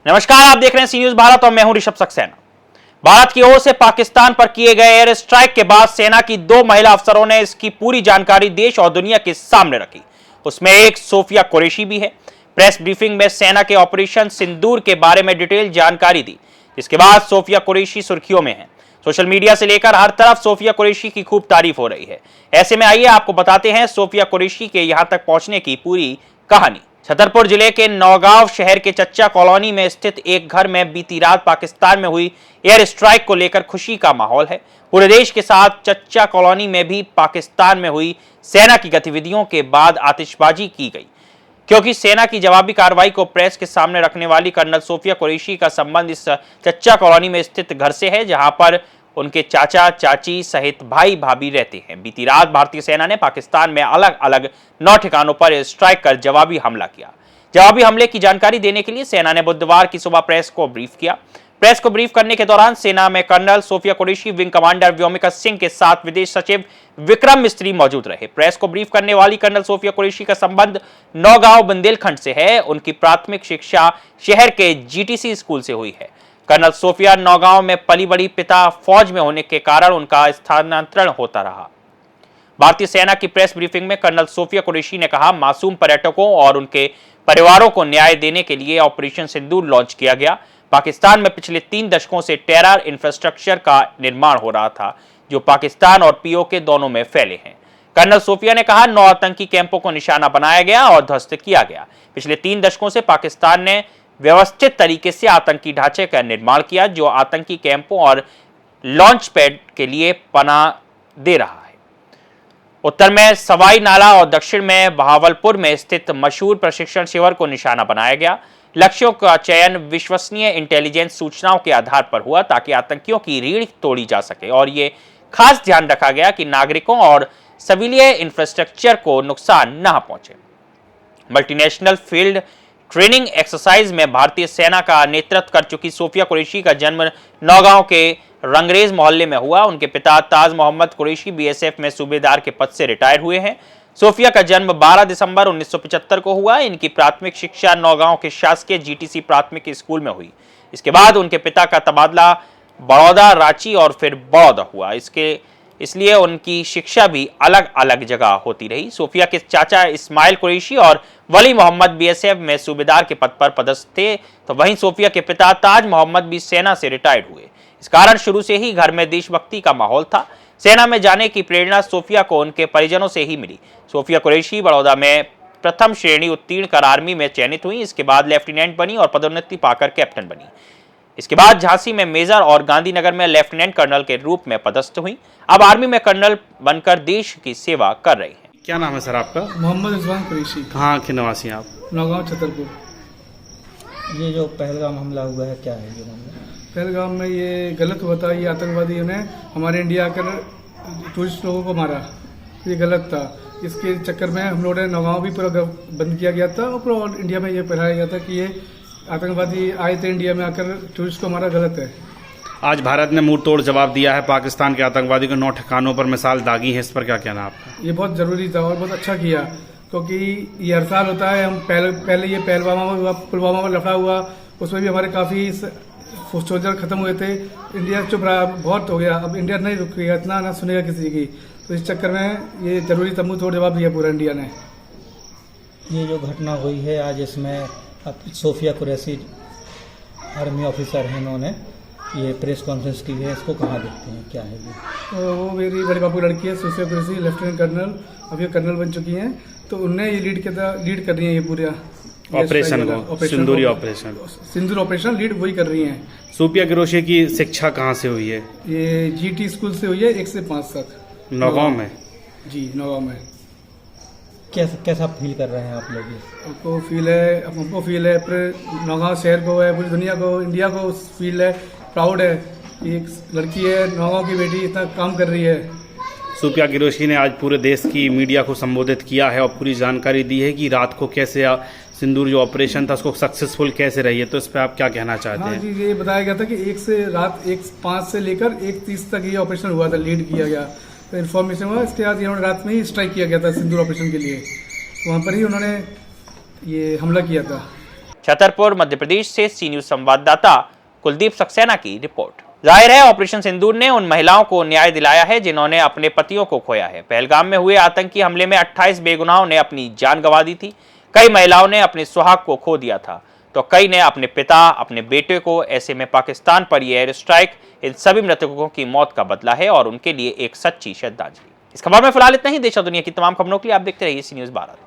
नमस्कार, आप देख रहे हैं सी न्यूज भारत और मैं हूं ऋषभ सक्सेना। भारत की ओर से पाकिस्तान पर किए गए एयर स्ट्राइक के बाद सेना की 2 महिला अफसरों ने इसकी पूरी जानकारी देश और दुनिया के सामने रखी। उसमें एक सोफिया कुरैशी भी है। प्रेस ब्रीफिंग में सेना के ऑपरेशन सिंदूर के बारे में डिटेल जानकारी दी, जिसके बाद सोफिया कुरैशी सुर्खियों में है। सोशल मीडिया से लेकर हर तरफ सोफिया कुरैशी की खूब तारीफ हो रही है। ऐसे में आइए आपको बताते हैं सोफिया कुरैशी के यहां तक पहुंचने की पूरी कहानी। छतरपुर जिले के नौगांव शहर के चच्चा कॉलोनी में स्थित एक घर में बीती रात पाकिस्तान में हुई एयर स्ट्राइक को लेकर खुशी का माहौल है। पूरे देश के साथ चच्चा कॉलोनी में भी पाकिस्तान में हुई सेना की गतिविधियों के बाद आतिशबाजी की गई, क्योंकि सेना की जवाबी कार्रवाई को प्रेस के सामने रखने वाली कर्नल सोफिया कुरैशी का संबंध इस चच्चा कॉलोनी में स्थित घर से है, जहां पर उनके चाचा चाची सहित भाई भाभी रहते हैं। बीती रात भारतीय सेना ने पाकिस्तान में अलग अलग 9 ठिकानों पर स्ट्राइक कर जवाबी हमला किया। जवाबी हमले की जानकारी देने के लिए सेना ने बुधवार की सुबह प्रेस को ब्रीफ किया। प्रेस को ब्रीफ करने के दौरान सेना में colonel Sofiya Qureshi, wing commander Vyomika Singh के साथ विदेश सचिव विक्रम मिस्त्री मौजूद रहे। प्रेस को ब्रीफ करने वाली कर्नल सोफिया कुरैशी का संबंध नौगांव बुंदेलखंड से है। उनकी प्राथमिक शिक्षा शहर के जीटीसी स्कूल से हुई है। कर्नल सोफिया नौगांव में पली बड़ी, पिता फौज में होने के कारण उनका स्थानांतरण होता रहा। भारतीय सेना की प्रेस ब्रीफिंग में कर्नल सोफिया कुरैशी ने कहा, मासूम पर्यटकों और उनके परिवारों को न्याय देने के लिए ऑपरेशन सिंदूर लॉन्च किया गया। पाकिस्तान में पिछले 3 दशकों से टेरर इंफ्रास्ट्रक्चर का निर्माण हो रहा था, जो पाकिस्तान और पीओके दोनों में फैले हैं। कर्नल सोफिया ने कहा, 9 आतंकी कैंपों को निशाना बनाया गया और ध्वस्त किया गया। पिछले 3 दशकों से पाकिस्तान ने व्यवस्थित तरीके से आतंकी ढांचे का निर्माण किया, जो आतंकी कैंपों और लॉन्च पैड के लिए पनाह दे रहा है। उत्तर में सवाई नाला और दक्षिण में बहावलपुर में स्थित मशहूर प्रशिक्षण शिविर को निशाना बनाया गया। लक्ष्यों का चयन विश्वसनीय इंटेलिजेंस सूचनाओं के आधार पर हुआ, ताकि आतंकियों की रीढ़ तोड़ी जा सके, और ये खास ध्यान रखा गया कि नागरिकों और सिविलियन इंफ्रास्ट्रक्चर को नुकसान न पहुंचे। मल्टीनेशनल फील्ड ट्रेनिंग एक्सरसाइज में भारतीय सेना का नेतृत्व कर चुकी सोफिया कुरैशी का जन्म नौगांव के रंगरेज मोहल्ले में हुआ। उनके पिता ताज मोहम्मद कुरैशी बीएसएफ में सूबेदार के पद से रिटायर हुए हैं। सोफिया का जन्म 12 दिसंबर 1975 को हुआ। इनकी प्राथमिक शिक्षा नौगांव के शासकीय जीटीसी प्राथमिक स्कूल में हुई। इसके बाद उनके पिता का तबादला बड़ौदा, रांची और फिर बड़ौदा हुआ। इसलिए उनकी शिक्षा भी अलग अलग जगह होती रही। सोफिया के चाचा इस्माइल कुरैशी और वली मोहम्मद बीएसएफ में सूबेदार के पद पर पदस्थ थे, तो वहीं सोफिया के पिता ताज मोहम्मद भी सेना से रिटायर्ड हुए। इस कारण शुरू से ही घर में देशभक्ति का माहौल था। सेना में जाने की प्रेरणा सोफिया को उनके परिजनों से ही मिली। सोफिया कुरैशी बड़ौदा में प्रथम श्रेणी उत्तीर्ण कर आर्मी में चयनित हुई। इसके बाद लेफ्टिनेंट बनी और पदोन्नति पाकर कैप्टन बनी। इसके बाद झांसी में मेजर और गांधीनगर में लेफ्टिनेंट कर्नल के रूप में पदस्थ हुई। अब आर्मी में कर्नल बनकर देश की सेवा कर रही हैं। क्या नाम है सर आपका? मोहम्मद रिजवान कुरैशी। कहाँ के निवासी हैं आप? नौगांव छतरपुर। ये जो पहलगाम हमला हुआ है, क्या है ये मामला? पहलगाम में ये गलत हुआ था। ये आतंकवादियों ने हमारे इंडिया आकर टूरिस्ट लोगों को मारा। ये गलत था। इसके चक्कर में हम लोगों ने नौगांव भी पूरा बंद किया गया था और पूरा इंडिया में ये फैलाया गया था कि ये आतंकवादी आए थे इंडिया में आकर टूरिस्ट को मारा, गलत है। आज भारत ने मुंह तोड़ जवाब दिया है। पाकिस्तान के आतंकवादी को 9 ठिकानों पर मिसाल दागी है। इस पर क्या कहना आपका? ये बहुत जरूरी था और बहुत अच्छा किया, क्योंकि ये हर साल होता है। हम पहले ये पुलवामा में लफड़ा हुआ, उसमें भी हमारे काफ़ी सोल्जर खत्म हुए थे। इंडिया चुप रहा, बहुत हो गया। अब इंडिया नहीं रुकेगा, इतना ना सुनेगा किसी की। तो इस चक्कर में ये जरूरी था, मुंह तोड़ जवाब दिया पूरा इंडिया ने। ये जो घटना हुई है आज, इसमें सोफिया कुरैशी आर्मी ऑफिसर हैं, इन्होंने ये प्रेस कॉन्फ्रेंस की है, इसको कहाँ देखते हैं, क्या है ये? तो वो मेरी बड़ी बाबू लड़की है सोफिया कुरैशी, लेफ्टिनेंट कर्नल, अब ये कर्नल बन चुकी हैं। तो उनने ये लीड कर रही है ये पूरा ऑपरेशन को, सिंदूरी ऑपरेशन, सिंदूर ऑपरेशन लीड वही कर रही हैं। सोफिया कुरैशी की शिक्षा कहाँ से हुई है? ये जीटी स्कूल से हुई है 1 से 5 तक नौगांव में। जी, नौगांव में। कैसा फील कर रहे हैं आप लोग? हमको फील है, फिर नौगांव शहर को है, पूरी दुनिया को, इंडिया को फील है, प्राउड है कि एक लड़की है, नौगांव की बेटी इतना काम कर रही है। सोफिया कुरैशी ने आज पूरे देश की मीडिया को संबोधित किया है और पूरी जानकारी दी है कि रात को कैसे सिंदूर जो ऑपरेशन था उसको सक्सेसफुल कैसे रही है। तो इस पर आप क्या कहना चाहते हैं? हाँ जी, ये बताया गया था कि 1:05 से लेकर 1:30 तक ये ऑपरेशन हुआ था, लीड किया गया। तो इन्फॉर्मेशन हुआ, इसके बाद इन्होंने रात में ही स्ट्राइक किया गया था सिंदूर ऑपरेशन के लिए। वहाँ पर ही उन्होंने ये हमला किया था। छतरपुर मध्य प्रदेश से सी न्यूज संवाददाता कुलदीप सक्सेना की रिपोर्ट। जाहिर है ऑपरेशन सिंदूर ने उन महिलाओं को न्याय दिलाया है जिन्होंने अपने पतियों को खोया है। पहलगाम में हुए आतंकी हमले में 28 बेगुनाहों ने अपनी जान गंवा दी थी। कई महिलाओं ने अपने सुहाग को खो दिया था तो कई ने अपने पिता, अपने बेटे को। ऐसे में पाकिस्तान पर यह एयर स्ट्राइक इन सभी मृतकों की मौत का बदला है और उनके लिए एक सच्ची श्रद्धांजलि। इस खबर में फिलहाल इतना ही। देश और दुनिया की तमाम खबरों के लिए आप देखते रहिए सी न्यूज भारत।